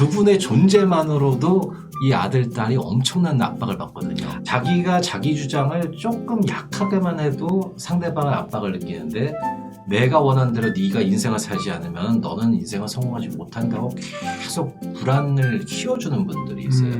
그분의 존재만으로도 이 아들, 딸이 엄청난 압박을 받거든요. 자기가 자기 주장을 조금 약하게만 해도 상대방의 압박을 느끼는데, 내가 원하는 대로 네가 인생을 살지 않으면 너는 인생을 성공하지 못한다고 계속 불안을 키워주는 분들이 있어요.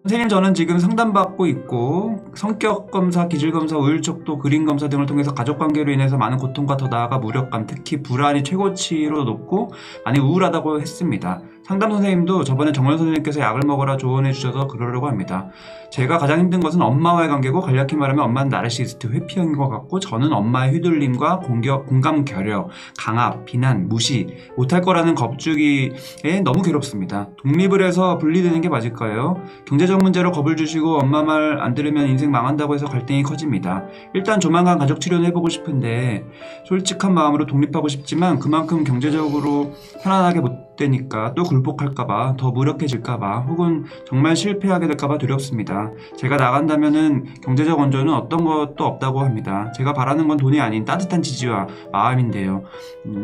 선생님, 저는 지금 상담받고 있고 성격검사, 기질검사, 우울척도, 그림검사 등을 통해서 가족관계로 인해서 많은 고통과 더 나아가 무력감, 특히 불안이 최고치로 높고 많이 우울하다고 했습니다. 상담 선생님도 저번에 정원 선생님께서 약을 먹어라 조언해 주셔서 그러려고 합니다. 제가 가장 힘든 것은 엄마와의 관계고, 간략히 말하면 엄마는 나르시시스트, 회피형인 것 같고, 저는 엄마의 휘둘림과 공감 결여, 강압, 비난, 무시 못할 거라는 겁주기에 너무 괴롭습니다. 독립을 해서 분리되는 게 맞을까요? 경제적 문제로 겁을 주시고 엄마 말 안 들으면 인생 망한다고 해서 갈등이 커집니다. 일단 조만간 가족 치료는 해보고 싶은데, 솔직한 마음으로 독립하고 싶지만 그만큼 경제적으로 편안하게 못 되니까 또 굴복할까봐, 더 무력해질까봐, 혹은 정말 실패하게 될까봐 두렵습니다. 제가 나간다면은 경제적 원조는 어떤 것도 없다고 합니다. 제가 바라는 건 돈이 아닌 따뜻한 지지와 마음인데요.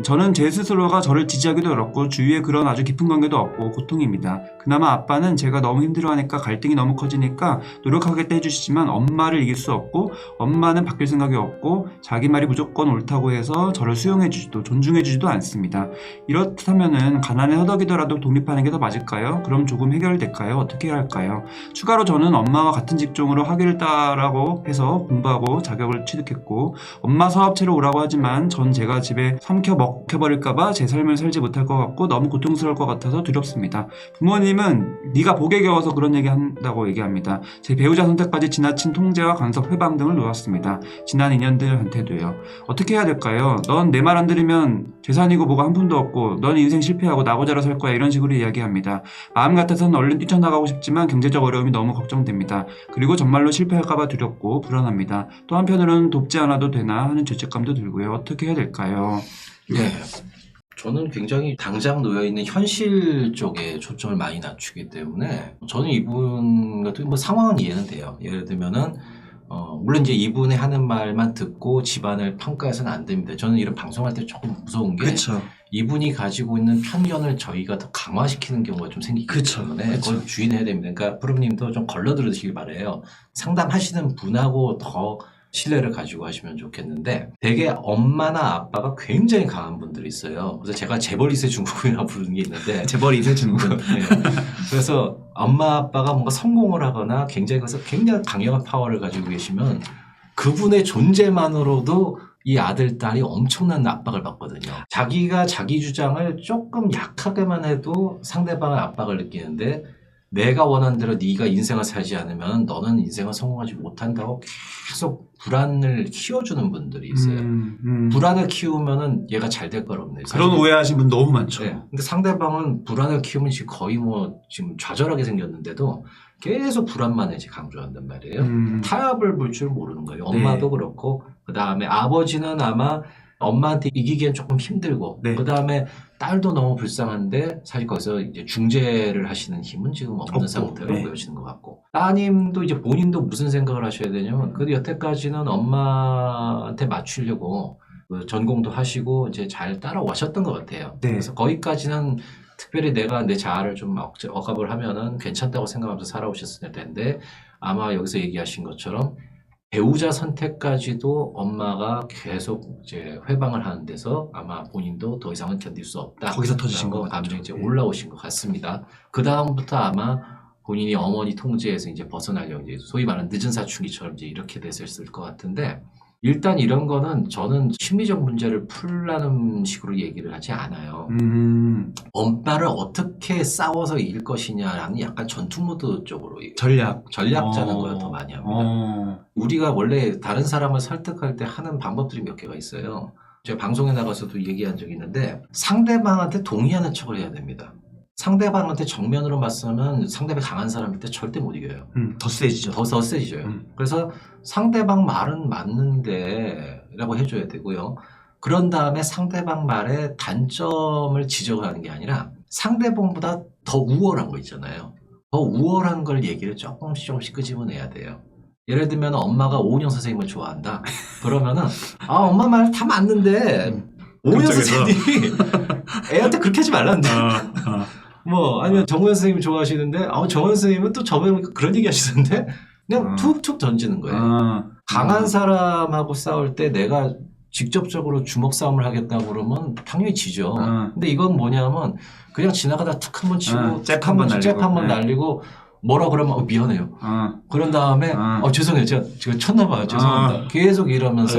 저는 제 스스로가 저를 지지하기도 어렵고 주위에 그런 아주 깊은 관계도 없고 고통입니다. 그나마 아빠는 제가 너무 힘들어하니까 갈등이 너무 커지니까 노력하겠다 해주시지만 엄마를 이길 수 없고, 엄마는 바뀔 생각이 없고, 자기 말이 무조건 옳다고 해서 저를 수용해주지도 존중해주지도 않습니다. 이렇다면은 가난에 허덕이더라도 독립하는 게 더 맞을까요? 그럼 조금 해결될까요? 어떻게 해야 할까요? 추가로 저는 엄마와 같은 직종으로 학위를 따라고 해서 공부하고 자격을 취득했고, 엄마 사업체로 오라고 하지만 전 제가 집에 삼켜 먹혀버릴까봐 제 삶을 살지 못할 것 같고 너무 고통스러울 것 같아서 두렵습니다. 부모님은 네가 복에 겨워서 그런 얘기 한다고 얘기합니다. 제 배우자 선택까지 지나친 통제와 간섭, 회방 등을 놓았습니다. 지난 인연들한테도요. 어떻게 해야 될까요? 넌 내 말 안 들으면 재산이고 뭐가 한 푼도 없고 넌 인생 실패하고 나고자라 살 거야, 이런 식으로 이야기합니다. 마음 같아서는 얼른 뛰쳐나가고 싶지만 경제적 어려움이 너무 걱정됩니다. 그리고 정말로 실패할까봐 두렵고 불안합니다. 또 한편으로는 돕지 않아도 되나 하는 죄책감도 들고요. 어떻게 해야 될까요? 네. 저는 굉장히 당장 놓여있는 현실 쪽에 초점을 많이 낮추기 때문에, 저는 이분 같은 뭐 상황은 이해는 돼요. 예를 들면은 물론 이제 이분이 하는 말만 듣고 집안을 평가해서는 안 됩니다. 저는 이런 방송할 때 조금 무서운 게, 그렇죠. 이분이 가지고 있는 편견을 저희가 더 강화시키는 경우가 좀 생기기 때문에 그걸 주의해야 됩니다. 그러니까 푸름님도 좀 걸러들으시길 바래요. 상담하시는 분하고 더 신뢰를 가지고 하시면 좋겠는데, 되게 엄마나 아빠가 굉장히 강한 분들이 있어요. 그래서 제가 재벌 2세 중국인이라고 부르는 게 있는데, 재벌 2세 중국. 네. 그래서 엄마 아빠가 뭔가 성공을 하거나 굉장히 강력한 파워를 가지고 계시면 그분의 존재만으로도 이 아들, 딸이 엄청난 압박을 받거든요. 자기가 자기 주장을 조금 약하게만 해도 상대방의 압박을 느끼는데, 내가 원하는 대로 네가 인생을 살지 않으면 너는 인생을 성공하지 못한다고 계속 불안을 키워주는 분들이 있어요. 불안을 키우면은 얘가 잘 될 거라고. 그런 오해하신 분 너무 많죠. 네. 근데 상대방은 불안을 키우면 지금 거의 지금 좌절하게 생겼는데도 계속 불안만 이제 강조한단 말이에요. 타협을 볼 줄 모르는 거예요. 엄마도 그렇고, 그 다음에 아버지는 아마 엄마한테 이기기엔 조금 힘들고, 그 다음에 딸도 너무 불쌍한데 사실 거기서 이제 중재를 하시는 힘은 지금 없는 상태로 보여지는 것 같고, 따님도 이제 본인도 무슨 생각을 하셔야 되냐면, 그래도 여태까지는 엄마한테 맞추려고 전공도 하시고 이제 잘 따라오셨던 것 같아요. 그래서 거기까지는 특별히 내가 내 자아를 좀 억압을 하면은 괜찮다고 생각하면서 살아오셨을 텐데, 아마 여기서 얘기하신 것처럼 배우자 선택까지도 엄마가 계속 이제 회방을 하는 데서 아마 본인도 더 이상은 견딜 수 없다. 거기서 터지신 것 같아요. 감정이 이제 올라오신 것 같습니다. 그 다음부터 아마 본인이 어머니 통제에서 이제 벗어나려고, 이제 소위 말하는 늦은 사춘기처럼 이제 이렇게 됐을 것 같은데, 일단 이런 거는 저는 심리적 문제를 풀라는 식으로 얘기를 하지 않아요. 엄마를 어떻게 싸워서 이길 것이냐라는 약간 전투 모드 쪽으로 전략 짜는 걸 더 많이 합니다. 우리가 원래 다른 사람을 설득할 때 하는 방법들이 몇 개가 있어요. 제가 방송에 나가서도 얘기한 적이 있는데, 상대방한테 동의하는 척을 해야 됩니다. 상대방한테 정면으로 맞서면 상대방이 강한 사람일 때 절대 못 이겨요. 더 세지죠. 더 세지죠. 그래서 상대방 말은 맞는데 라고 해줘야 되고요. 그런 다음에 상대방 말의 단점을 지적을 하는 게 아니라 상대방보다 더 우월한 거 있잖아요. 더 우월한 걸 얘기를 조금씩 끄집어내야 돼요. 예를 들면 엄마가 오은영 선생님을 좋아한다. 그러면은 엄마 말 다 맞는데 오은영 그쪽에서. 선생님이 애한테 그렇게 하지 말라는데. 뭐 아니면 정우현 선생님 좋아하시는데 정우현 선생님은 또 저번에 그런 얘기 하시던데 그냥 툭툭 던지는 거예요. 강한 사람하고 싸울 때 내가 직접적으로 주먹 싸움을 하겠다고 그러면 당연히 지죠. 근데 이건 뭐냐면 그냥 지나가다 툭 한번 치고 잽 한번 날리고. 잽 한번 날리고 뭐라 그러면 미안해요. 그런 다음에 죄송해요. 제가 쳤나 봐요. 죄송합니다. 계속 이러면서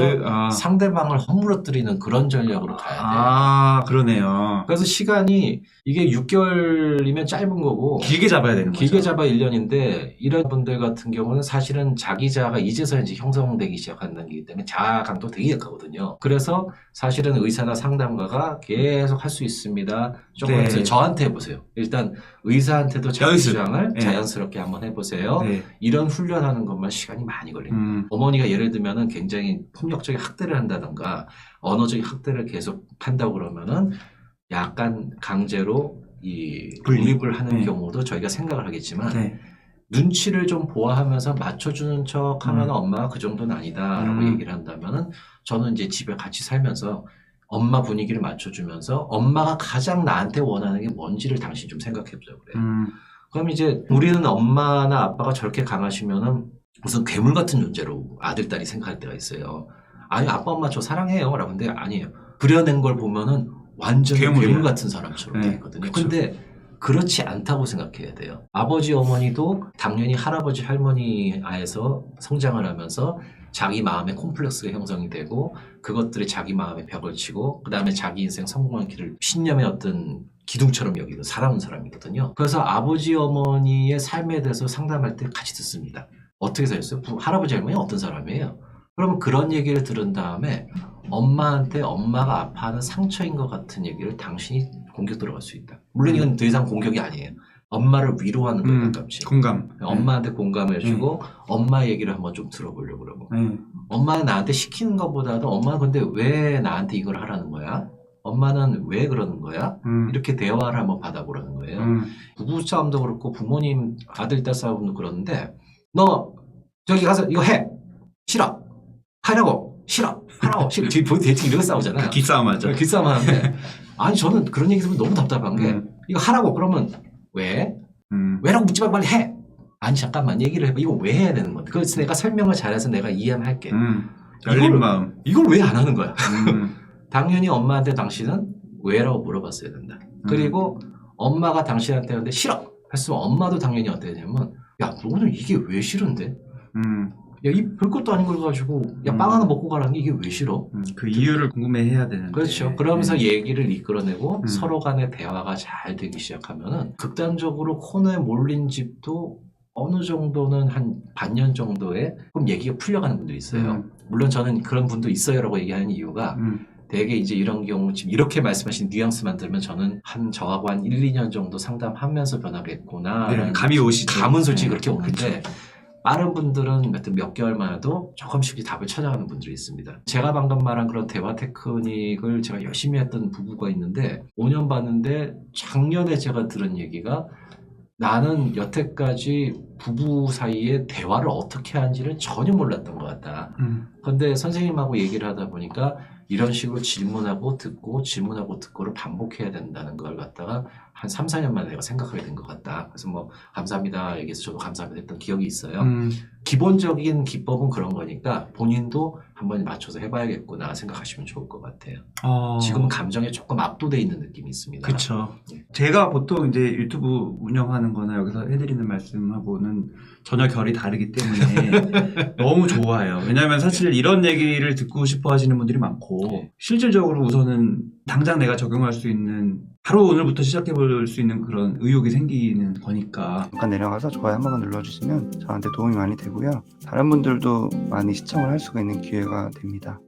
상대방을 허물어뜨리는 그런 전략으로 가야 돼요. 그러네요. 그래서 시간이 이게 6개월이면 짧은 거고 길게 잡아야 되는 거죠. 길게 잡아 1년인데 이런 분들 같은 경우는 사실은 자기 자아가 이제서 이제 형성되기 시작하는 단계이기 때문에 자아 강도 되게 약하거든요. 그래서 사실은 의사나 상담가가 계속 할 수 있습니다. 조금 네. 저한테 해보세요. 일단 의사한테도 자기 연습. 주장을 네. 자연스럽게 한번 해보세요. 네. 이런 훈련하는 것만 시간이 많이 걸립니다. 어머니가 예를 들면은 굉장히 폭력적인 학대를 한다던가 언어적인 학대를 계속 한다고 그러면은 약간 강제로 이 독립을 하는 네. 경우도 저희가 생각을 하겠지만 네. 눈치를 좀 보아하면서 맞춰주는 척 하면 엄마가 그 정도는 아니다라고 얘기를 한다면은 저는 이제 집에 같이 살면서 엄마 분위기를 맞춰주면서 엄마가 가장 나한테 원하는 게 뭔지를 당신 좀 생각해보자고 그래요. 그럼 이제 우리는 엄마나 아빠가 저렇게 강하시면은 무슨 괴물 같은 존재로 아들, 딸이 생각할 때가 있어요. 아니, 아빠, 엄마 저 사랑해요. 라고 근데 아니에요. 그려낸 걸 보면은 완전 괴물 같은 사람처럼 네, 되거든요. 근데 그렇지 않다고 생각해야 돼요. 아버지, 어머니도 당연히 할아버지, 할머니 아에서 성장을 하면서 자기 마음의 콤플렉스가 형성이 되고 그것들이 자기 마음의 벽을 치고 그 다음에 자기 인생 성공한 길을 신념의 어떤 기둥처럼 여기고 살아온 사람이거든요. 그래서 아버지, 어머니의 삶에 대해서 상담할 때 같이 듣습니다. 어떻게 살았어요? 할아버지, 할머니 어떤 사람이에요? 그러면 그런 얘기를 들은 다음에 엄마한테 엄마가 아파하는 상처인 것 같은 얘기를 당신이 공격 들어갈 수 있다. 물론 이건 더 이상 공격이 아니에요. 엄마를 위로하는 거에 가깝지. 공감. 엄마한테 공감을 해주고 엄마 얘기를 한번 좀 들어보려고 그러고 엄마는 나한테 시키는 것보다도 엄마는 근데 왜 나한테 이걸 하라는 거야? 엄마는 왜 그러는 거야? 이렇게 대화를 한번 받아보라는 거예요. 부부싸움도 그렇고 부모님 아들, 딸 싸움도 그러는데 너 저기 가서 이거 해! 싫어! 하라고! 싫어! 하라고! 싫어! 대충 이렇게 싸우잖아요. 기싸움 하죠. 기싸움 하는데 아니 저는 그런 얘기 들으면 너무 답답한 게 이거 하라고 그러면 왜? 왜라고 묻지 말고 빨리 해! 아니 잠깐만 얘기를 해봐. 이거 왜 해야 되는 건데? 그래서 내가 설명을 잘해서 내가 이해하면 할게. 열린 마음. 이걸 왜 안 하는 거야? 당연히 엄마한테 당신은 왜라고 물어봤어야 된다. 그리고 엄마가 당신한테 하는데 싫어! 했으면 엄마도 당연히 어떻게 되냐면 야 너는 이게 왜 싫은데? 야 이 별것도 아닌 걸 가지고 야 빵 하나 먹고 가라는 게 이게 왜 싫어? 그 이유를 궁금해해야 되는데. 그렇죠. 그러면서 얘기를 이끌어내고 서로 간의 대화가 잘 되기 시작하면은 극단적으로 코너에 몰린 집도 어느 정도는 한 반년 정도에 그럼 얘기가 풀려가는 분들이 있어요. 물론 저는 그런 분도 있어요라고 얘기하는 이유가 되게 이제 이런 경우 지금 이렇게 말씀하신 뉘앙스만 들으면 저는 저하고 한 1, 2년 정도 상담하면서 변화를 했구나. 네, 감이 오시죠. 감은 솔직히 그렇게 오는데 빠른 분들은 몇 개월만 해도 조금씩 답을 찾아가는 분들이 있습니다. 제가 방금 말한 그런 대화 테크닉을 제가 열심히 했던 부부가 있는데 5년 봤는데 작년에 제가 들은 얘기가 나는 여태까지 부부 사이에 대화를 어떻게 하는지를 전혀 몰랐던 것 같다. 그런데 선생님하고 얘기를 하다 보니까 이런 식으로 질문하고 듣고 질문하고 듣고를 반복해야 된다는 걸 갖다가 한 3, 4년 만에 내가 생각하게 된 것 같다. 그래서 뭐 감사합니다 얘기해서 저도 감사합니다 했던 기억이 있어요. 기본적인 기법은 그런 거니까 본인도 한번 맞춰서 해봐야겠구나 생각하시면 좋을 것 같아요. 지금은 감정에 조금 압도돼 있는 느낌이 있습니다. 그렇죠. 네. 제가 보통 이제 유튜브 운영하는 거나 여기서 해드리는 말씀하고는 전혀 결이 다르기 때문에 너무 좋아요. 왜냐하면 사실 이런 얘기를 듣고 싶어 하시는 분들이 많고 실질적으로 우선은 당장 내가 적용할 수 있는 바로 오늘부터 시작해 볼 수 있는 그런 의욕이 생기는 거니까 잠깐 내려가서 좋아요 한 번만 눌러주시면 저한테 도움이 많이 되고요. 다른 분들도 많이 시청을 할 수가 있는 기회가 됩니다.